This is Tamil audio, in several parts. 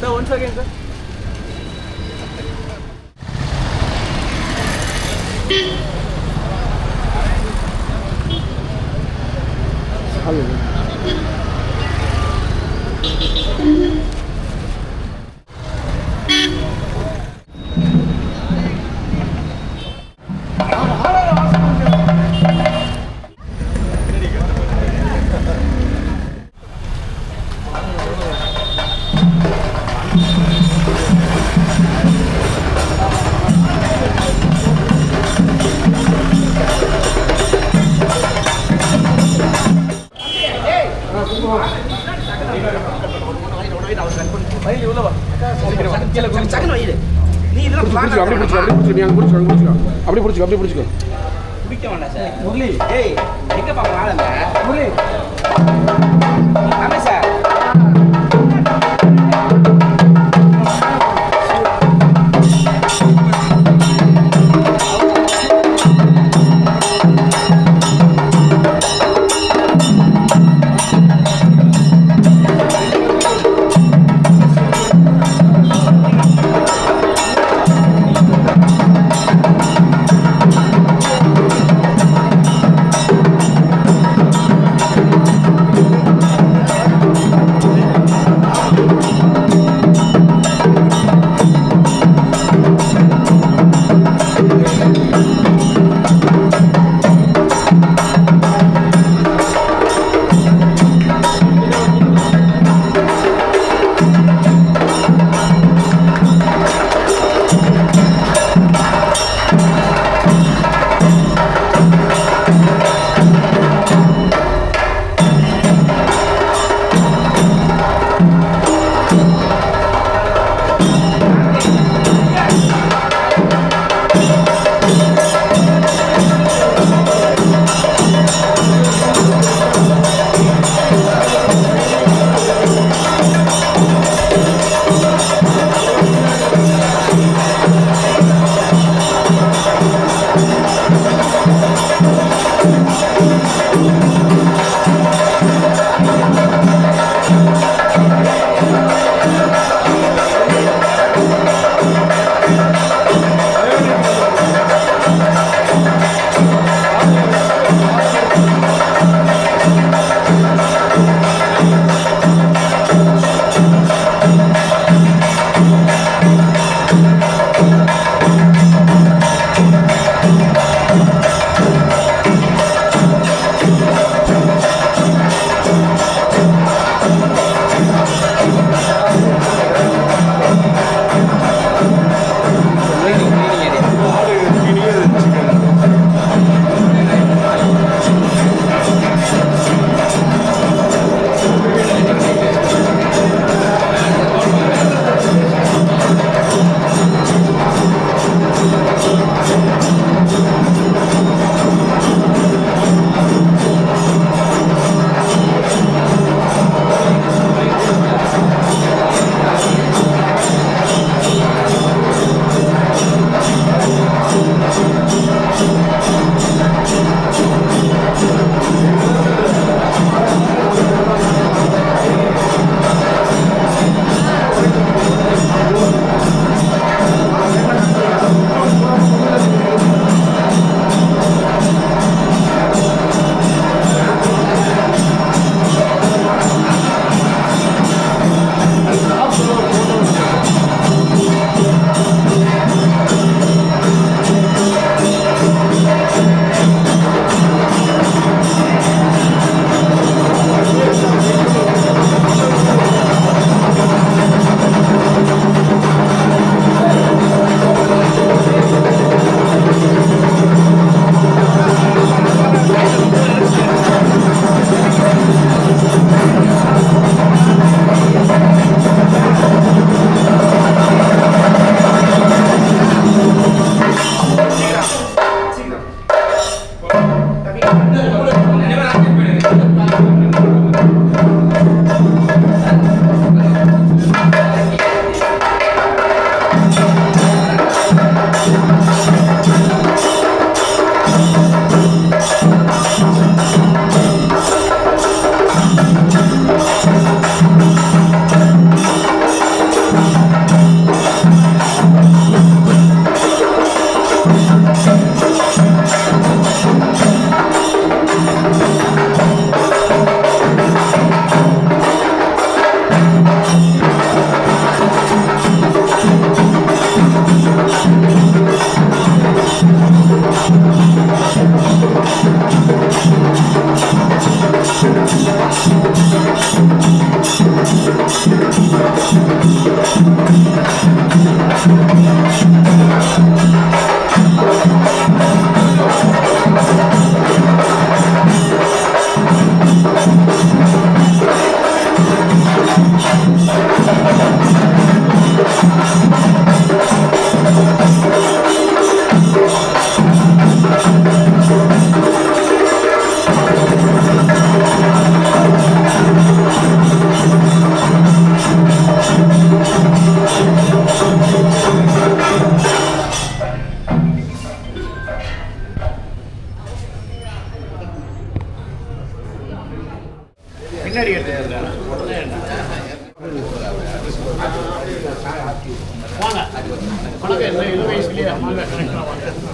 Sir, once again, sir. அப்படி பிடிச்சிக்கோ பிடிக்க வேண்டாம் சார். முரளி ஏய் எங்கப்பா ஆளுங்க முரளி ஆமாம் சார்.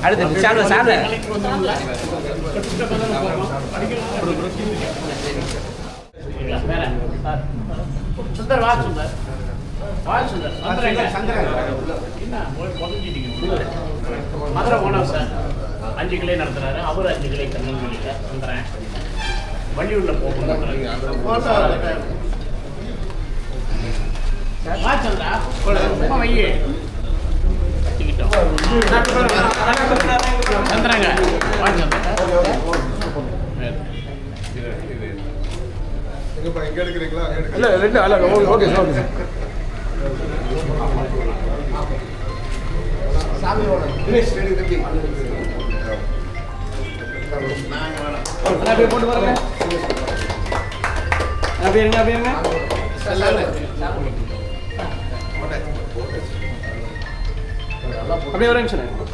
அடுத்து சாப்பிட சாப்பிட சுந்தர் வா சுந்தர் வா சுந்தர் மதுரை போனோம் சார் 5 கிளை நடத்துறாரு அவர் 5 கிளை கண்ணூர் சுந்தரன் வள்ளியூர்ல போகணும் வா சந்திரா ரொம்ப வையே சந்திரங்க வா சந்திரா இல்லை ரெண்டு அல்ல ஓகே சார் ஓகே அப்படியே போட்டு பாருங்க அப்படியே இருங்க அப்படியே இருங்க அப்படியே ஒரு நிமிஷம்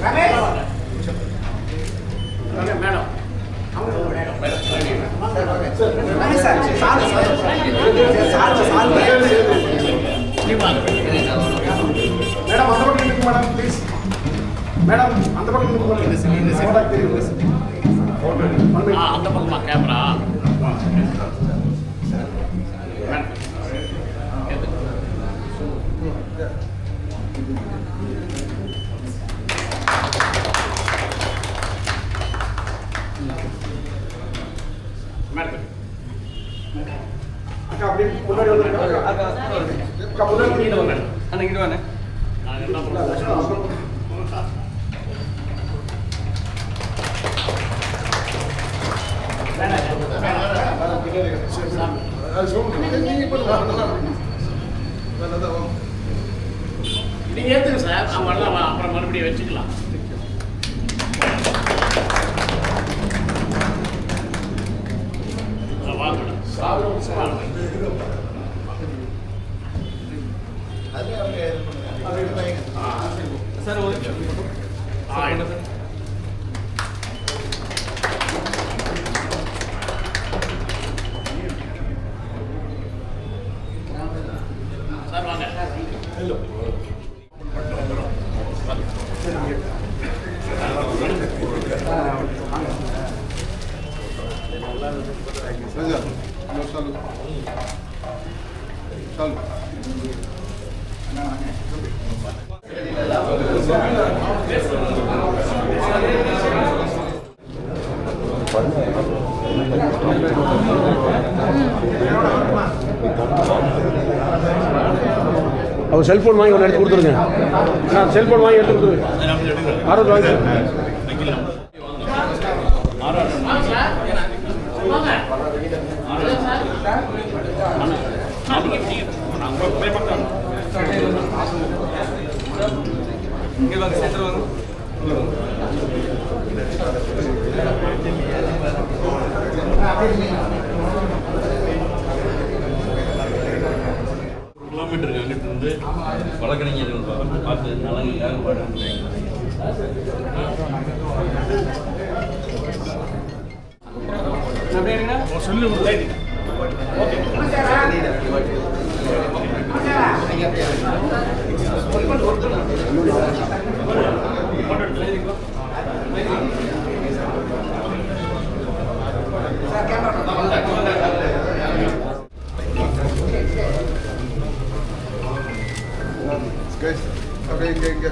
மேடம் மேடம் அந்த பக்கம் நிற்கும் மேடம் ப்ளீஸ். மேடம் அந்த பக்கம் நிற்கும் அந்த பக்கமா கேமரா அக்கா அப்படியே முன்னாடி வந்து அக்கா முன்னாடி அன்னைக்கு வாங்க. நீங்க ஏத்துங்க சார், அவங்க வரலாம், அப்புறம் மறுபடியும் வச்சுக்கலாம். வாங்க சார் ஒரு சார் வாங்க. அவர் செல்ஃபோன் வாங்கி ஒன்று எடுத்து கொடுத்துருங்க. நான் செல்ஃபோன் வாங்கி எடுத்து கொடுத்துருங்க. ஆரோக்கியம் வாங்கி இங்கே வாங்க, சென்டர் வாங்க. கிலோமீட்டருக்கு அங்கிட்டு இருந்து வழக்கறிஞர்கள் பார்த்து நலனுக்காக பாடுறாங்க. சொல்லு Guys, okay.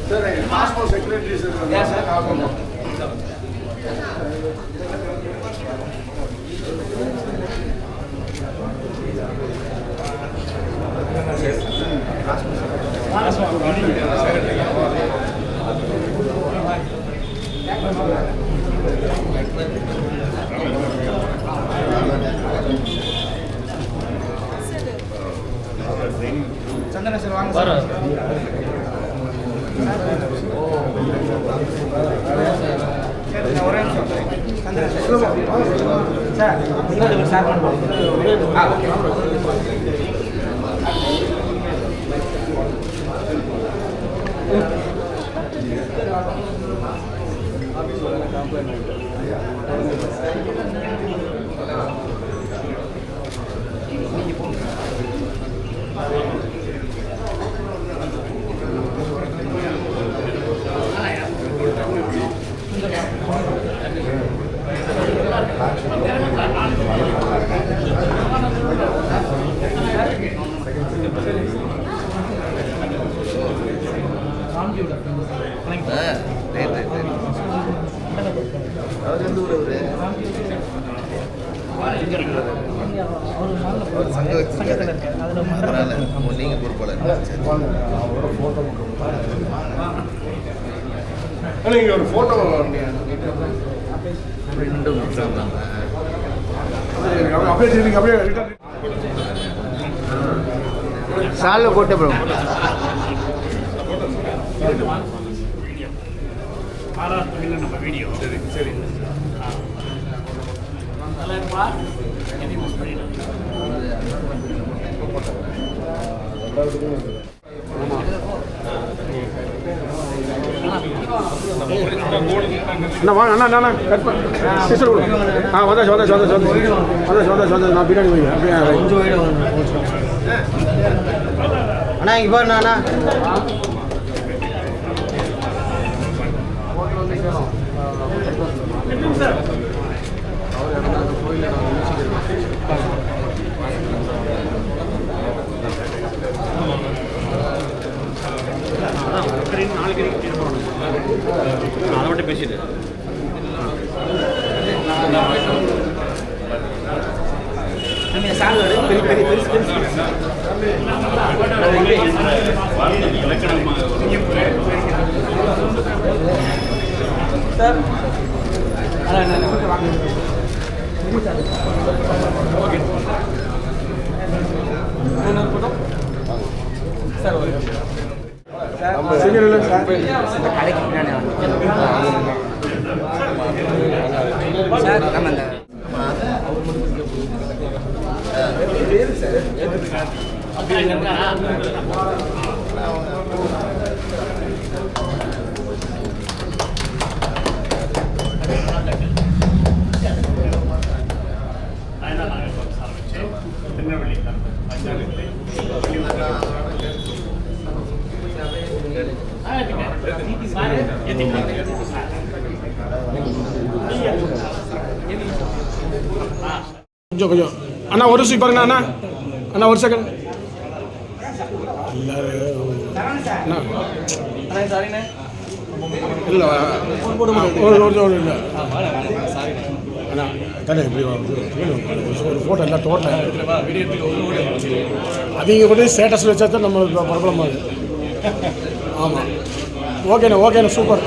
Sir, passport secretary sir. Yes, sir. சந்தன சார் வாங்க சார். ஒரே நிமிஷம் சந்தன சார் இன்னொரு சார் நீங்க பொறுப்பாளர் இங்க ஒரு போட்டோ ரெண்டும் எக்ஸாம் தாங்க. அப்படியே நீங்கள் அப்படியே ரிட்டர்ன் சாலில் போட்டு ப்ரோ. ஆறாவது நம்ம வீடியோ சரி சரி நல்லா எதையும் மிஸ் பண்ணிடலாம். அண்ணா வாங்க அண்ணா அண்ணா கட் பண்ண சிஸ்டர் வந்தாச்சு நான் பின்னாடி போய் அப்படியே கொஞ்சம் வீடு அண்ணா இங்கே பாருண்ணா அண்ணா அதை மட்டும் பேசிட்டு சார் ஓகே சார் சிங்கர் இல்லை இந்த கடைக்கு பின்னாடி சார் நம்ம இந்த திருநெல்வேலி கொஞ்சம் அண்ணா ஒரு நிமிஷம் பாருங்க அண்ணா அண்ணா ஒரு செகண்ட் அண்ணா சாரிண்ணே இல்லை ஒரு இல்லை அண்ணா தானே இப்படி ஒரு ஃபோட்டோ எல்லாம் டோட்டல் அவங்க கூட ஸ்டேட்டஸில் வச்சா தான் நம்மளுக்கு பிரபலமாகுது. ஆமாம் ஓகேண்ணா சூப்பர்.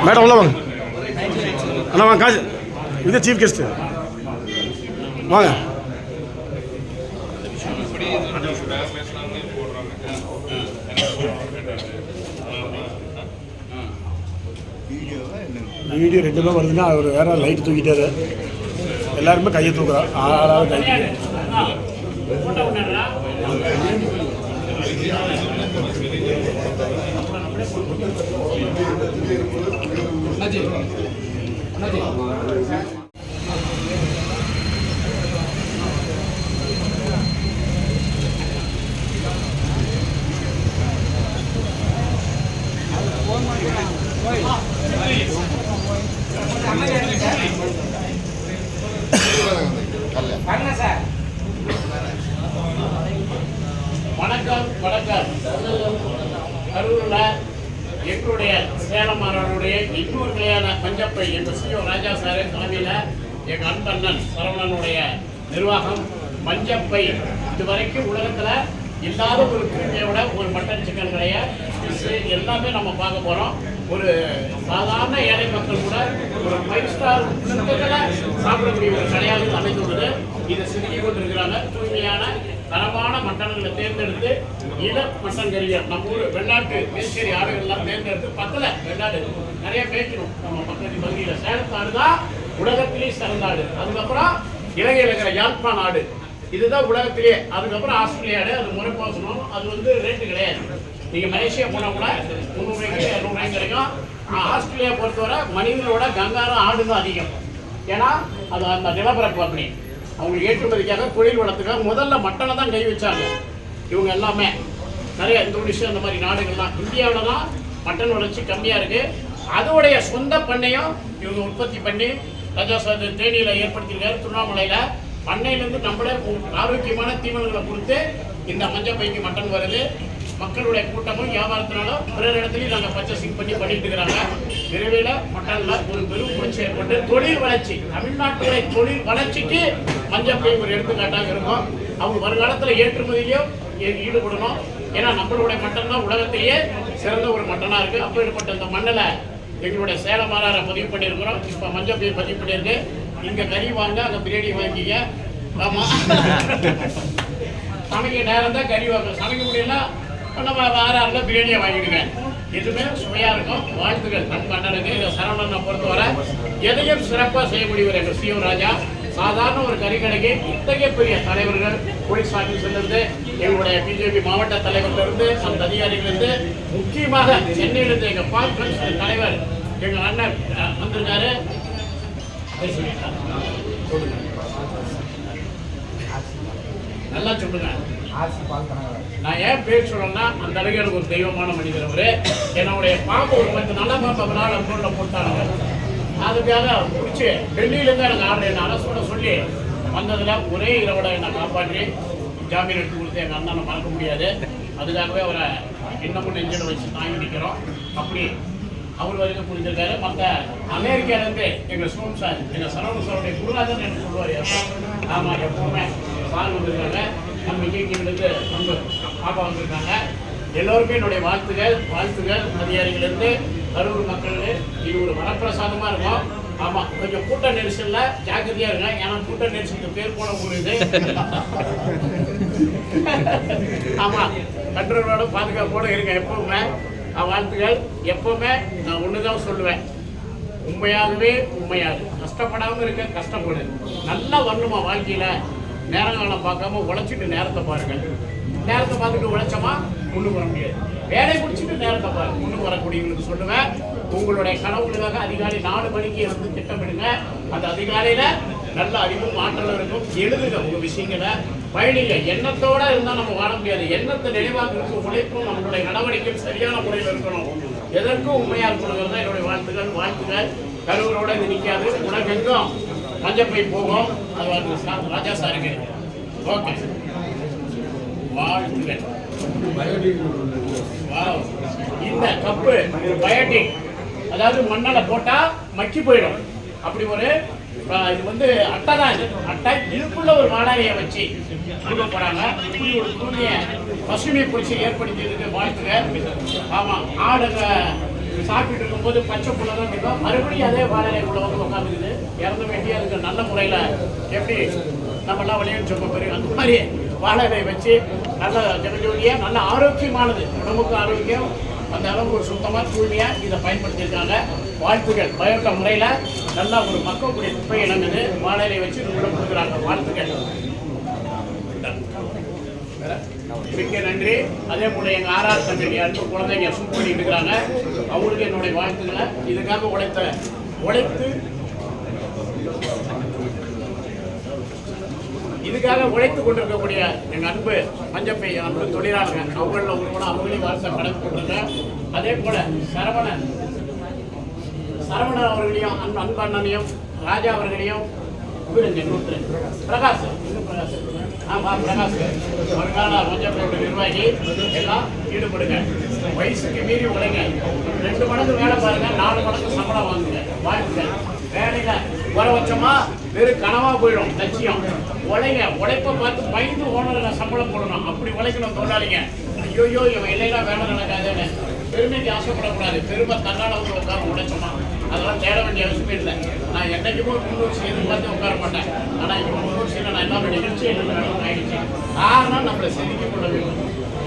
மேடம் உள்ள வாங்க அண்ணா வாங்க காசு இது சீஃப் கெஸ்ட்டு வாங்க. வீடியோ ரெண்டுமே வருதுன்னா அவர் வேற லைட் தூக்கிட்டாரு, எல்லாருமே கையை தூக்குறா, ஆளாவது கை வணக்கம். கரூரில் எங்களுடைய சேலம் மாணவர்களுடைய இன்னொரு நிலையான மஞ்சப்பை என்ற சிஓ ராஜா சார் தலைமையில் எங்கள் அன்பண்ணன் சரவணனுடைய நிர்வாகம் மஞ்சப்பை இதுவரைக்கும் உலகத்தில் இல்லாத ஒரு கிருமியோட ஒரு மட்டன் சிக்கன் கடைய எல்லாமே நம்ம பார்க்க போகிறோம். ஒரு சாதாரண ஏழை மக்கள் கூட ஒரு 5 ஸ்டார் சாப்பிடக்கூடிய ஒரு கடையாக அமைந்துள்ளது. இதை சிறுகி கொண்டிருக்கிறாங்க. தூய்மையான தரமான மட்டன்களை தேர்ந்தெடுத்து இள மட்டன் கறிகள் நம்ம ஊர் வெள்ளாட்டு மேற்கறி ஆடுகள்லாம் தேர்ந்தெடுத்து பக்கத்தில் வெள்ளாடு நிறைய மேய்க்கணும். நம்ம பக்கத்து பகுதியில் சேலத்தாடு தான் உலகத்திலேயே சிறந்தாடு. அதுக்கப்புறம் இலங்கையில் இருக்கிற யாழ்ப்பாண ஆடு இதுதான் உலகத்திலேயே. அதுக்கப்புறம் ஆஸ்திரேலியா ஆடு, அது முறை போசணும். அது வந்து ரேட்டு கிடையாது. நீங்கள் மலேசியா போனால் கூட 300 ரூபாய்க்கு 200 ரூபாய்க்கு கிடைக்கும். ஆஸ்திரேலியா பொறுத்தவரை மனிதனோட கங்காரம் ஆடு தான் அதிகம். ஏன்னா அது அந்த நிலப்பரப்பு அப்படி அவங்களுக்கு ஏற்றுமதிக்காக தொழில் வளர்த்துக்காக முதல்ல மட்டனை தான் கை வச்சாங்க இவங்க எல்லாமே. நிறைய இந்தோனேஷியா அந்த மாதிரி நாடுகள்லாம் இந்தியாவில் தான் மட்டன் வளர்ச்சி கம்மியாக இருக்குது. அதோடைய சொந்த பண்ணையும் இவங்க உற்பத்தி பண்ணி ராஜா சார் தேனியில் ஏற்படுத்தியிருக்காரு. திருவண்ணாமலையில் பண்ணையிலேருந்து நம்மளே ஆரோக்கியமான தீவனங்களை கொடுத்து இந்த மஞ்சப்பைக்கு மட்டன் வருது. மக்களுடைய கூட்டமும் வியாபாரத்தினாலும் பிறர் இடத்துலையும் நாங்கள் பர்ச்சேசிங் பண்ணிட்டு இருக்கிறாங்க. விரைவில் மட்டனில் ஒரு பெரும் புரட்சி ஏற்பட்டு தொழில் வளர்ச்சி, தமிழ்நாட்டுடைய தொழில் வளர்ச்சிக்கு மஞ்சப்பை ஒரு எடுத்துக்காட்டாக இருக்கும். அவங்க வருங்காலத்தில் ஏற்றுமதியிலையும் ஈடுபடணும். ஏன்னா நம்மளுடைய மட்டன் தான் உலகத்திலேயே சிறந்த ஒரு மட்டனாக இருக்குது. அப்படிப்பட்ட இந்த மண்ணில் எங்களுடைய சேலம் மாநகரை பதிவு பண்ணியிருக்கிறோம். இப்போ மஞ்சப்பையை பதிவு பண்ணியிருக்கு. இங்கே கறி வாங்க, அங்கே பிரியாணி வாங்கிக்க. ஆமாம், சமைக்க நேரம் தான் கறி வாங்க, சமைக்க முடியல நம்ம ஆறாறில் பிரியாணியை வாங்கிடுங்க. எதுவுமே சுவையாக இருக்கும். வாழ்த்துக்கள் நம் அண்ணனுக்கு. இதை சரவணனை பொறுத்தவரை எதையும் சிறப்பாக செய்யக்கூடியவர் எங்கள் சிஎம் ராஜா. சாதாரண ஒரு கறிக்கடைக்கு இத்தகைய பெரிய தலைவர்கள், போலீஸ் ஆஃபீஸர்லேருந்து, எங்களுடைய பிஜேபி மாவட்ட தலைவர்லேருந்து, அந்த அதிகாரிகளிலிருந்து, முக்கியமாக சென்னையிலிருந்து எங்கள் பால் கமிஷன் தலைவர் எங்கள் அண்ணன் வந்திருக்காரு. சொல்லுங்க, நல்லா சொல்லுங்க. நான் ஏன் பேர் சொல்றேன்னா, அந்த அளவுக்கு எனக்கு ஒரு தெய்வமான மனிதர் அவரு. என்னுடைய பாம்பு ஒரு 10 நல்ல பாம்பு நாள் அக்கௌண்ட்ல போட்டானுங்க. அதுக்காக பிடிச்சி டெல்லியிலேருந்து எனக்கு ஆர்டர் என்ன அரசோட சொல்லி வந்ததில் ஒரே இரவோட என்னை காப்பாற்றி ஜாமீன் எடுத்து கொடுத்து எங்கள் அண்ணனை மறக்க முடியாது. அதுக்காகவே அவரை இன்னமும் நெஞ்சில் வச்சு தாங்கி நிற்கிறோம். அப்படி அவர் வரைக்கும் புரிஞ்சிருக்காரு. மற்ற அமெரிக்காவிலேருந்து எங்கள் சோம் சார், எங்கள் சரவண சாருடைய குருராஜன் என்று சொல்லுவார். ஆமாம், எப்பவுமே சார் வந்திருக்காங்க. நம்ம இங்கேருந்து நம்ம பாப்பா வந்திருக்காங்க. எல்லோருக்கும் என்னுடைய வாழ்த்துகள். அதிகாரிகளிலிருந்து கரூர் மக்கள். இது ஒரு வரப்பிரசாதமாக இருக்கும். ஆமாம், கொஞ்சம் கூட்ட நெரிசலில் ஜாக்கிரதையாக இருங்க. ஏன்னா கூட்ட நெரிசலுக்கு பேர் போன ஊர் இது. ஆமாம், கண்ட்ரோலோட பாதுகாப்போடு இருங்க எப்பவுமே. வாழ்த்துக்கள். எப்பவுமே நான் ஒன்று தான் சொல்லுவேன், உண்மையாகவே கஷ்டப்படாமல் இருக்க, கஷ்டப்படு. நல்லா வரணுமா வாழ்க்கையில். நேரங்காலம் பார்க்காம உழைச்சிட்டு நேரத்தை பாருங்கள். நேரத்தை பார்த்துட்டு உழைச்சோமா முன்னுக்கு வர முடியாது. வேலை பிடிச்சிட்டு நேரத்தை பாருங்க. முன்னுக்கு வரக்கூடியவங்களுக்கு சொல்லுவேன், உங்களுடைய கனவுகளுக்காக அதிகாலை 4 மணிக்கு இருந்து திட்டமிடுங்க. அந்த அதிகாலையில் நல்ல அறிவும் ஆற்றலும் இருக்கும். எழுதுங்க உங்கள் விஷயங்களை, பயணிங்க. எண்ணத்தோடு இருந்தால் நம்ம வாழ முடியாது. எண்ணத்தை நினைவாக்குறதுக்கு உழைப்பும் நம்மளுடைய நடவடிக்கையும் சரியான முறையில் இருக்கணும். எதற்கும் உண்மையாக இருக்கணுங்கிறது தான் என்னுடைய வாழ்த்துக்கள். கரூரோட இது நிற்காது, உலகெங்கும் மஞ்சப்பை போகும். அது வந்து ராஜா சாருக்கு ஓகே, வாழ்த்துக்கள். இந்த கப்பு ஒரு பயோட்டிக், அதாவது மண்ணால் போட்டால் மக்கி போயிடும். அப்படி ஒரு இது வந்து அட்டை தான். இது அட்டை, இதுக்குள்ள ஒரு வாடகையை வச்சு கொடுக்க போகிறாங்க. இப்படி ஒரு தூய பசுமை புரட்சி ஏற்படுத்தியதுக்கு வாழ்த்துக்கள். ஆமாம், ஆடுங்க சாப்பிட்டு இருக்கும்போது பச்சை புள்ள தான் இருக்கும். மறுபடியும் அதே வாடகைக்குள்ள வந்து உட்காந்துக்குது. இறந்த வேண்டிய அதுக்கு நல்ல முறையில் எப்படி நம்மளாம் விளையாட்டு சொல்ல போகிறோம், அந்த மாதிரி வாழை வச்சு நல்ல ஜனஜோடியாக நல்ல ஆரோக்கியமானது, உடம்புக்கு ஆரோக்கியம், அந்த அளவுக்கு ஒரு சுத்தமாக தூய்மையாக இதை பயன்படுத்தியிருக்காங்க. வாழ்த்துக்கள். பயோட்டா முறையில் நல்லா ஒரு மக்களுடைய குப்பை இணங்குது. வாழையை வச்சு உள்ள கொடுக்குறாங்க. வாழ்த்துக்கள். மிக்க நன்றி. அதே போல் எங்கள் ஆர்ஆர் கம்பெனி அன்பு குழந்தைங்க சூட் பண்ணிட்டு இருக்கிறாங்க. அவங்களுக்கு என்னுடைய வாழ்த்துக்களை. இதுக்காக உழைத்து இதுக்காக உழைத்து கொண்டிருக்கக்கூடிய எங்கள் அன்பு மஞ்சப்பை அன்பு தொழிலாளர்கள், அவங்களில் ஒருவனும் அவங்களையும் வார்த்தை கணக்கு கொண்டிருக்கேன். அதே போல் சரவணன் அவர்களையும் அன்பு அண்ணனையும் ராஜா அவர்களையும் பிரகாஷ் வருங்கால மஞ்சப்பையோட நிர்வாகி எல்லாம் ஈடுபடுங்க. வயசுக்கு மீறி உழைங்க. 2 மடங்கு வேலை பாருங்க, 4 மடங்கு சம்பளம் வாங்குங்க. வாழ்த்துக்கள். வேலையில குறைவச்சமா வெறும் கனவா போயிடும் லட்சியம். உழைப்பை பார்த்து பயந்து ஓனருங்க சம்பளம் போடணும். அப்படி உழைக்கணும் தொழிலாளிங்க. ஐயோ இவன் இல்லைன்னா வேலை நடக்காதுன்னு பெருமைக்கு ஆசைப்படக்கூடாது. பெருமை தன்னால் வந்து உட்கார உழைச்சோமா அதெல்லாம் தேட வேண்டிய அவசியமே இல்லை. நான் என்னைக்குமே முன்னூறு எதிர்பார்த்து உட்கார மாட்டேன். ஆனால் இப்போ முன்னூறு நான் எல்லா நிகழ்ச்சி என்ன வேணும் ஆயிடுச்சு. காரணம் நம்மளை செதுக்கிக் கொள்ள வேண்டும்.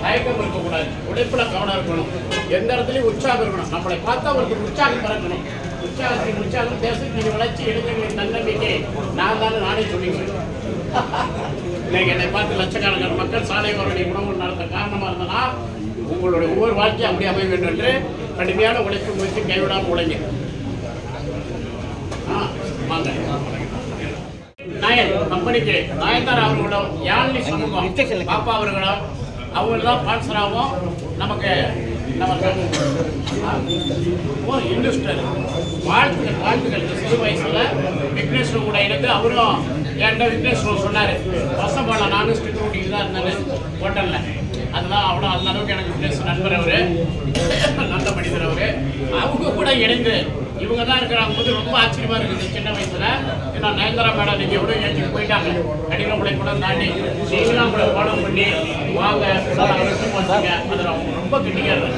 தயக்கம் இருக்கக்கூடாது. உழைப்பில் கவனம் இருக்கணும். எந்த இடத்துலையும் உற்சாகம் இருக்கணும். நம்மளை பார்த்தா அவருக்கு உற்சாகம் பிறக்கணும். உற்சாகம் தேசத்தின் வளர்ச்சி, இளைஞர்களின் தன்னம்பிக்கை நானே சொல்லிக்கிறேன். இன்னைக்கு என்னை பார்த்து லட்சக்கணக்கான மக்கள் சாலை வரக்கூடிய உணவு நடத்த காரணமாக இருந்தனா உங்களுடைய ஒவ்வொரு வாழ்க்கையும் அப்படி அமைய வேண்டும் என்று கடுமையான உழைப்பு முயற்சி கைவிடாமல் உழைங்க. கம்பெனிக்கு நாயந்தார் அவர்களும் யாழ்னி சமூகம் பாப்பா அவர்களும் அவங்களாம் ஸ்பான்சராகவும் நமக்கு இன்வெஸ்டர் வாழ்த்துக்கள். சிறு வயசுல விக்னேஸ்வர் கூட இருந்து அவரும் என்கிட்ட விக்னேஸ்வர் சொன்னார், பசம் போல நானும் ஸ்டிக் ஓட்டிட்டு தான் இருந்தேன். ஹோட்டலில். அதெல்லாம் அவ்வளோ அந்த அளவுக்கு எனக்கு ஃப்ரெண்ட்ஸ் நண்பர் அவர், நல்ல மனிதர் அவர். அவங்க கூட இணைந்து இவங்க தான் இருக்கிறாங்க போது ரொம்ப ஆச்சரியமாக இருக்குது சின்ன வயசில். ஏன்னா நயன்தாரா மேடம் நீங்கள் எவ்வளோ ஏற்றிட்டு போயிட்டாங்க, கடினமலை கூட தாண்டி நீங்களாம் கூட ஃபாலோ பண்ணி வாங்க வச்சுங்க. அதில் அவங்க ரொம்ப கெட்டிக்காரு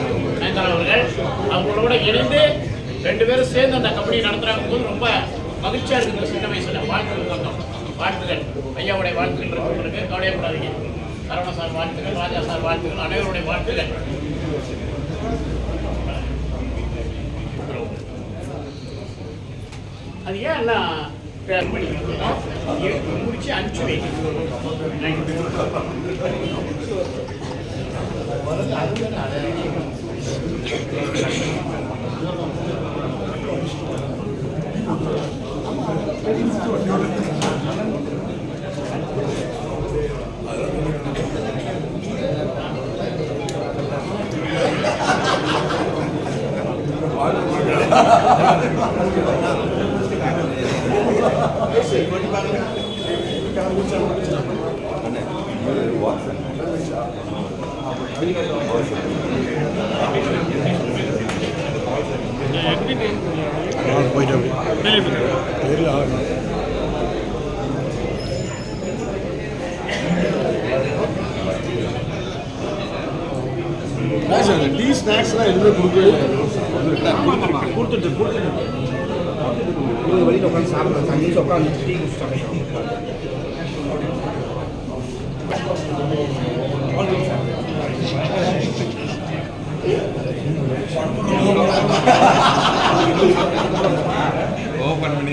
நயன்தாரா அவர்கள். அவங்களோட இணைந்து 2 பேரும் சேர்ந்து அந்த கம்பெனி நடத்துகிறாங்க போது ரொம்ப மகிழ்ச்சியாக இருக்குது சின்ன வயசில். வாழ்த்துக்கள் சொந்தம், வாழ்த்துக்கள். ஐயாவுடைய வாழ்த்துக்கள் இருக்கிறவங்களுக்கு கவலையப்படாதீங்க. சரவண சார் வாழ்த்துக்கள், ராஜா சார் வாழ்த்துக்கள், அனைவருடைய வாழ்த்துக்கள். அது ஏன் பேர் பண்ணி முடிச்சு அனுப்பிச்சு வைக்கணும். போயிட்டு தெரியல. டீ ஸ்நாக்ஸ்லாம் எதுவுமே கொடுக்கவே கொடுத்துட்டு வெளியில் உட்காந்து சாப்பிட்றேன். 5 நிமிஷம் உட்காந்து டீ குடிச்சிட்டாங்க. ஓப்பன் பண்ணி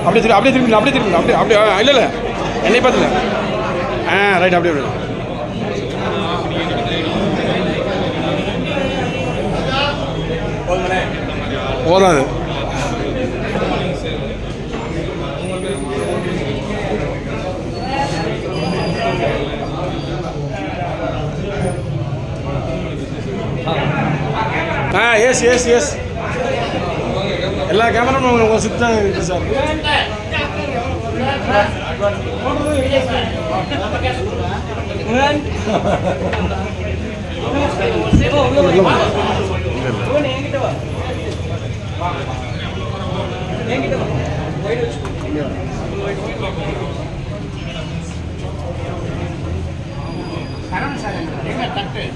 அப்படியே திரும்பி இல்லை என்னை பார்த்துல ரைட் அப்படியே போதாது. எஸ் எல்லா கேமராவும் உங்கள் சுத்தம் இருக்குது சார்.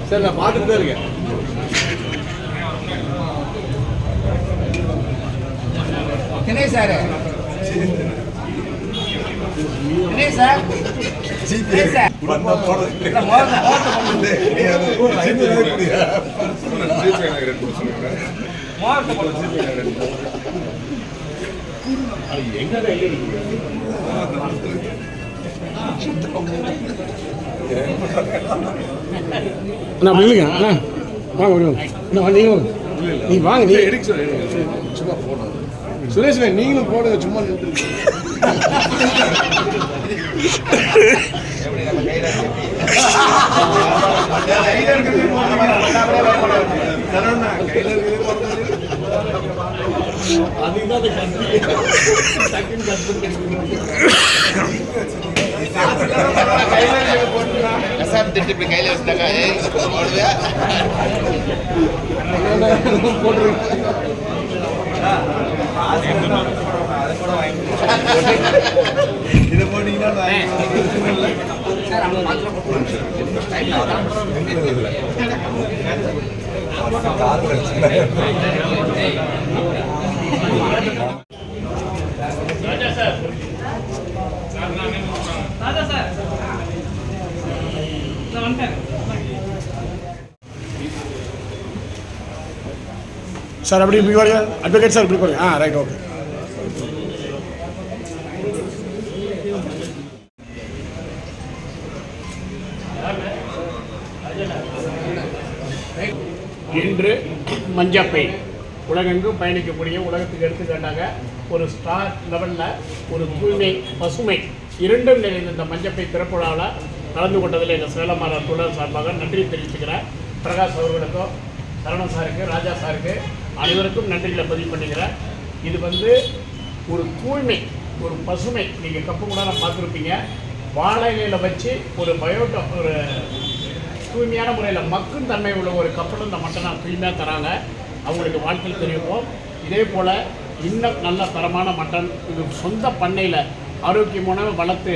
சார் நான் பார்த்துட்டு தான் இருக்கேன். என்ன சார் அண்ணா இல்லைங்க அண்ணா வாங்க நீங்கள் நீங்கள் வாங்க நீங்கள் எடுக்க சும்மா போடுங்க சுரேஷ் நீங்களும் போடுங்க சும்மா இப்படி கையில் வச்சுட்டாங்க இதை போட்டீங்கன்னா சார் அப்படி இப்படி பாருங்க அட்வொகேட் சார் இப்படி பாருங்க ரைட் ஓகே இன்று மஞ்சப்பை உலகெங்கும் பயணிக்கக்கூடிய உலகத்துக்கு எடுத்துக்காட்டாக ஒரு ஸ்டார் லெவலில் ஒரு தூய்மை பசுமை இரண்டும் நிறைந்த இந்த மஞ்சப்பை திறப்புழாவில் கலந்து கொண்டதில் எங்கள் சேலம் மாநகர் தொழிலாளர் சார்பாக நன்றி தெரிவிச்சுக்கிறேன். பிரகாஷ் அவர்களுக்கும் சரவணன் சாருக்கு ராஜா சாருக்கு அனைவருக்கும் நன்றிகளை பதிவு பண்ணிக்கிறேன். இது வந்து ஒரு தூய்மை, ஒரு பசுமை. நீங்கள் கப்பு கூட நான் பார்த்துருப்பீங்க. வாழை இலையில் வச்சு ஒரு ஒரு தூய்மையான முறையில் மக்கும் தன்மை உள்ள ஒரு கப்பலும் இந்த மட்டனை தூய்மையாக தராங்க. அவங்களுக்கு வாழ்க்கையில் தெரிவிப்போம். இதே போல் இன்னும் நல்ல தரமான மட்டன் இது சொந்த பண்ணையில் ஆரோக்கியமான வளர்த்து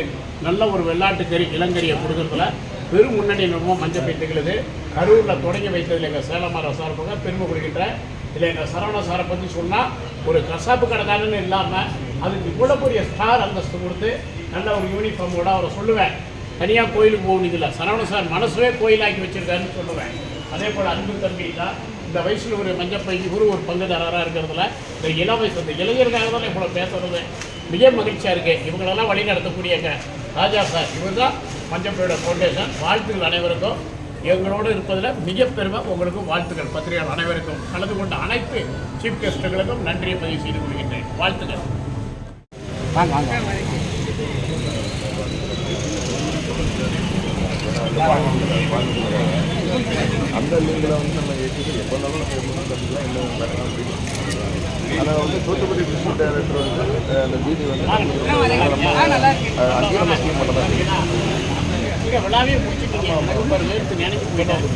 நல்ல ஒரு வெள்ளாட்டுக்கறி இளங்கறியை கொடுக்கறதுல பெரும் முன்னணி நிறுவனம் மஞ்சப்பை திகழுது. கரூரில் தொடங்கி வைத்ததில் எங்கள் சேலமார சார்பாக பெருமை கொடுக்கின்ற இதில் எங்கள் சரவண சாரை பற்றி சொன்னால் ஒரு கசாப்பு கடைக்காரன்னு இல்லாமல் அதுக்கு இவ்வளோ பெரிய ஸ்டார் அந்தஸ்து கொடுத்து நல்ல ஒரு யூனிஃபார்மோடு அவரை சொல்லுவேன். தனியாக கோயிலுக்கு போகணுதில்லை, சரவண சார் மனசுவே கோயிலாக்கி வச்சுருக்காருன்னு சொல்லுவேன். அதே போல் அன்பு தம்பி தான் இந்த வயசில் ஒரு மஞ்சப்பைக்கு ஒரு பங்குதாரராக இருக்கிறதுல இந்த இளம் வயசு இந்த இளைஞருக்காக தான் இவ்வளோ பேசுறது மிக மகிழ்ச்சியாக இருக்குது. இவங்களெல்லாம் வழி நடத்தக்கூடிய ராஜா சார், இவர் தான் மஞ்சப்பையோட ஃபவுண்டேஷன். வாழ்த்துக்கள் அனைவருக்கும். எங்களோடு இருப்பதில் மிக பெருமை. உங்களுக்கும் வாழ்த்துக்கள். பத்திரிகையாளர் அனைவருக்கும் கலந்து கொண்ட அனைத்து சீஃப் கெஸ்ட்டுகளுக்கும் நன்றியை பதிவு செய்து கொள்கின்றேன். வாழ்த்துக்கள். அந்த லிங்கில் வந்து நம்ம ஏற்றிட்டு எப்போ இருந்தாலும் நம்ம கற்றுக்கலாம். இன்னும் வரலாம் அப்படின்னு. ஆனால் வந்து தூத்துக்குடி டிஸ்ட்ரிக்ட் டைரக்டர் வந்து அந்த வீதி வந்து அங்கேயும் நம்ம ஸ்கீம் மட்டும் தான் விழாவே முடிச்சுட்டீங்க. நினைச்சு போயிட்டாங்க.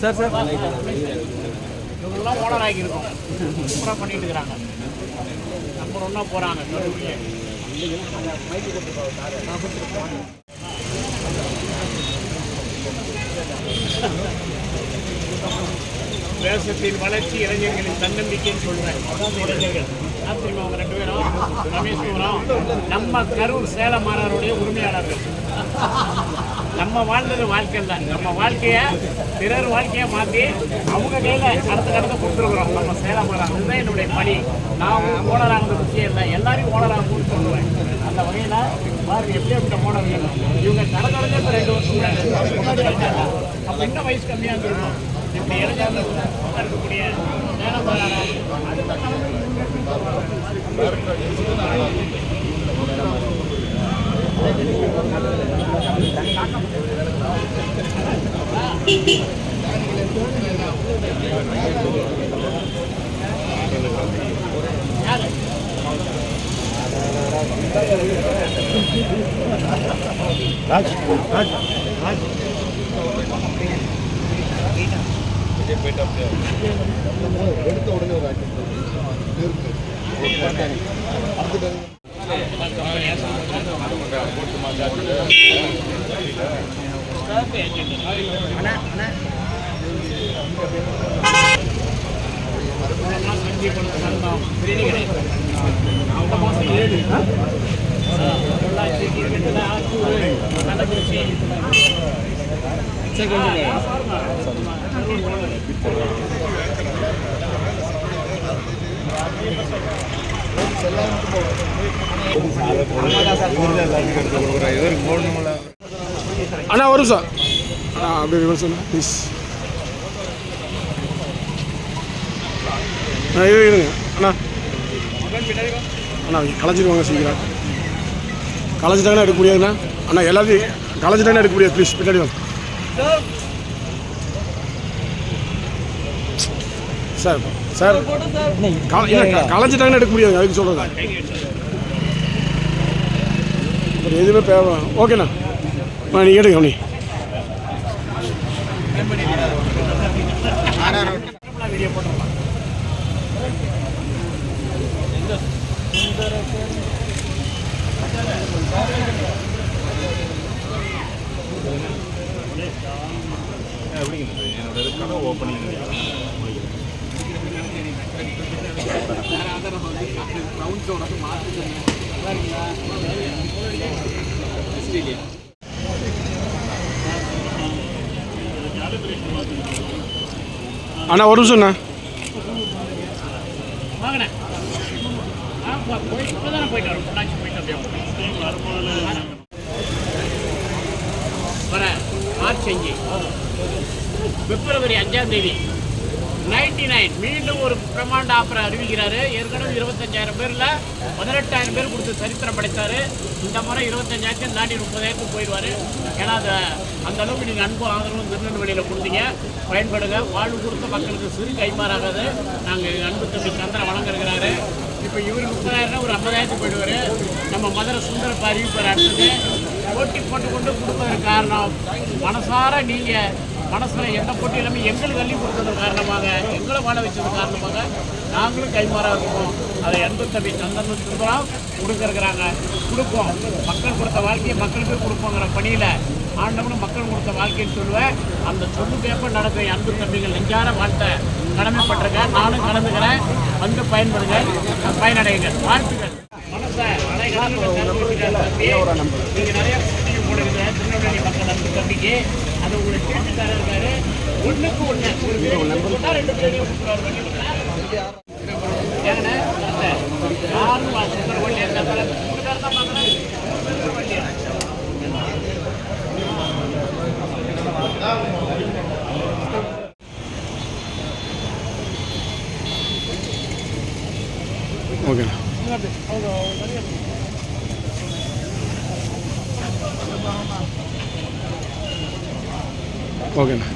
சார் இவங்கெல்லாம் ஓனர் ஆகியிருக்கோம். சூப்பராக பண்ணிட்டு இருக்கிறாங்க. நம்பர் ஒன்றா போகிறாங்க. தேசத்தின் வளர்ச்சி இளைஞர்களின் தன்னம்பிக்கைன்னு சொல்கிறேன். இளைஞர்கள் தெரியுமா அவங்க 2 பேரும் ரமேஸ்வரம் நம்ம கரூர் சேலம் மாறாருடைய உரிமையாளர்கள். நம்ம வாழ்ந்தது வாழ்க்கை இல்லை. நம்ம வாழ்க்கையை பிறர் வாழ்க்கையை மாற்றி அவங்க கையில் அடுத்த கொடுத்துருக்குறோம். நம்ம சேலம் மாறாங்க. அதுதான் என்னுடைய பணி. நான் ஓனராக விஷயம் இல்லை, எல்லாரையும் ஓனராக கூட்டு சொல்லுவேன். அந்த வகையில் பாருங்க எப்படி எப்படி ஓனர் வேணும். இவங்க கடற்கரைஞ்சே இப்போ 2 வருஷம் முன்னாடி அப்போ இன்னும் வயசு கம்மியாக இருக்கும். இப்படி இளைஞர்கள் இருக்கக்கூடிய சேலம் மாறாங்க. எடுத்த உடனே ஒரு அண்ணா வரும் சார். அப்படி ரிவர்ஸ் ப்ளீஸ். இருங்க அண்ணா. அண்ணா களைச்சிடுவாங்க சீக்கிரம். களைச்சிட்டாங்கன்னா எடுக்க முடியாதுண்ணா. அண்ணா எல்லாத்தையும் களைச்சிட்டாங்கன்னா எடுக்க முடியாது. ப்ளீஸ் பின்னாடி வாங்க சார். சார் களைச்சிட்டாங்கன்னா எடுக்க முடியாது. அதுக்கு சொல்கிறேன். எதுவுமே ஓகேண்ணா. நீங்கள் எடுங்க. வீடியோ போட்டுருப்பாங்க. என்னோட கடை ஓப்பனிங் அண்ணா ஒரு நிமிஷம்ண்ணா. வாங்கண்ணே. இப்போ தானே போயிட்டு வரோம். பொள்ளாச்சி போயிட்டு அப்படியே வர மார்ச் 5 பிப்ரவரி 5ஆம் தேதி 99 மீண்டும் ஒரு பிரம்மாண்ட ஆஃபரை அறிவிக்கிறாரு. ஏற்கனவே 25,000 பேரில் 18,000 பேர் கொடுத்து சரித்திரம் படைத்தார். இந்த முறை 25,000 தாண்டி 30,000 போயிடுவார். ஏன்னா அந்த அளவுக்கு நீங்கள் அன்பு ஆதரவும் திருநெல்வேலியில் கொடுத்தீங்க. பயன்படுங்க. வாழ்வு கொடுத்த மக்களுக்கு சிறு கைமாறாகாது. நாங்கள் அன்பு தம்பி சந்திரன் வழங்கிருக்கிறாரு. இப்போ இவர் 30,000 ஒரு 50,000 போயிடுவார். நம்ம மதுரை சுந்தரப்ப அறிவிப்பார். அடுத்தது போட்டி போட்டுக்கொண்டு கொடுப்பதற்கு காரணம் மனசார நீங்கள் மனசில் எந்த போட்டி எல்லாமே எங்களுக்கு அள்ளி கொடுத்தது காரணமாக, எங்களை வாழ வச்சது காரணமாக நாங்களும் கைமாறாக இருக்கோம். அதை அன்பு தம்பி சந்திரன் திருப்பலாம் கொடுக்குறாங்க. கொடுப்போம். மக்கள் கொடுத்த வாழ்க்கையை மக்களுக்கு கொடுப்போங்கிற பணியில் ஆண்டவனும் மக்கள் கொடுத்த வாழ்க்கைன்னு சொல்லுவேன். அந்த சொல்லுக்கேற்ப நடக்கிற அன்பு தம்பிகள் நெஞ்சார வாழ்த்த கடமைப்பட்டிருக்கேன். நானும் கலந்துக்கிறேன். வந்து பயன்படுங்க, பயனடையுங்க. வாழ்த்துக்கள். மனசை நீங்கள் நிறைய போடுங்க. திருநெல்வேலி மக்கள் அன்பு தம்பிக்கு அது உங்களுக்கு கேட்டுக்கார இருக்காரு. ஒன்றுக்கு ஒன்று ஒரு 2 பேரையும் ஏங்கண்ணே யாரும் சுந்தரவள்ளி எந்த பேர் தான் பார்க்குறேன். சுந்தரவள்ளி ஓகேண்ணா. ஓகேண்ணா.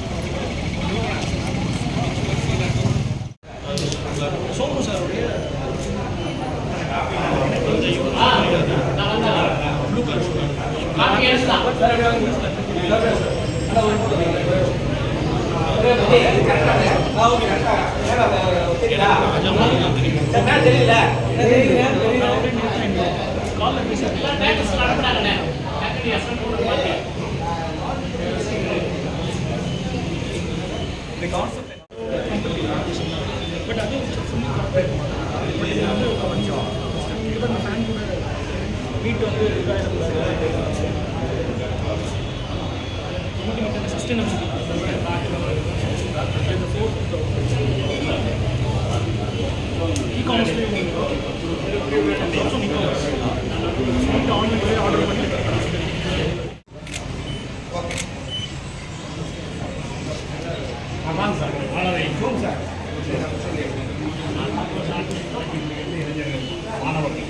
மாணவர்கள்